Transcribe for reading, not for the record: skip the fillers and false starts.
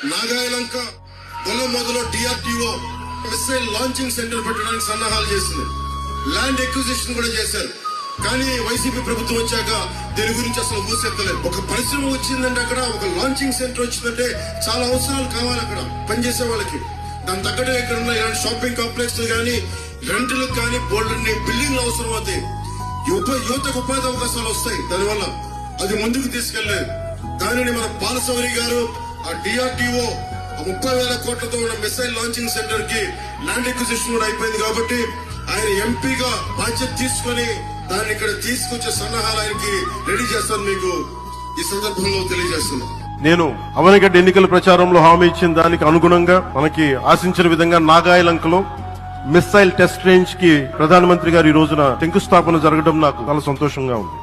నాగాయలంక గొల్లమొదలో DRDO missile launching centre పెట్టడానికి సన్నాహాలు చేసింది. ల్యాండ్ ఎక్విజిషన్ కూడా చేశారు. కానీ వైసీపీ ప్రభుత్వం వచ్చాక దీని గురించి అసలు ఊసెత్తలేదు. ఒక పరిశ్రమ వచ్చిందంటే అక్కడ ఒక లాంచింగ్ సెంటర్ వచ్చిందంటే చాలా అవసరాలు కావాలి అక్కడ పనిచేసే వాళ్ళకి. దాని తగ్గట్టు ఇక్కడ ఉన్న ఇలాంటి షాపింగ్ కాంప్లెక్స్ కానీ రెంట్లకు కానీ బోల్డన్ని బిల్డింగ్లు అవసరం అవుతాయి. యువతకు ఉపాధి అవకాశాలు వస్తాయి. దానివల్ల అది ముందుకు తీసుకెళ్లేదు. దానిని మన బాలశౌరి గారు ఆ DRDO 30,000 కోట్లతో ఉన్న మిసైల్ లాంచింగ్ సెంటర్ కి ల్యాండ్ ఎక్విజిషన్ కూడా అయిపోయింది. కాబట్టి ఆయన ఎంపీగా బాధ్యత తీసుకుని దాన్ని ఇక్కడ తీసుకొచ్చే సన్నాహాలు ఆయనకి రెడీ చేస్తాను మీకు ఈ సందర్భంలో తెలియజేస్తున్నాను. నేను అవనిగడ్డ ఎన్నికల ప్రచారంలో హామీ ఇచ్చిన దానికి అనుగుణంగా మనకి ఆశించిన విధంగా నాగాయలంకలో మిసైల్ టెస్ట్ రేంజ్ కి ప్రధానమంత్రి గారు ఈ రోజున శంకుస్థాపన జరగడం నాకు చాలా సంతోషంగా ఉంది.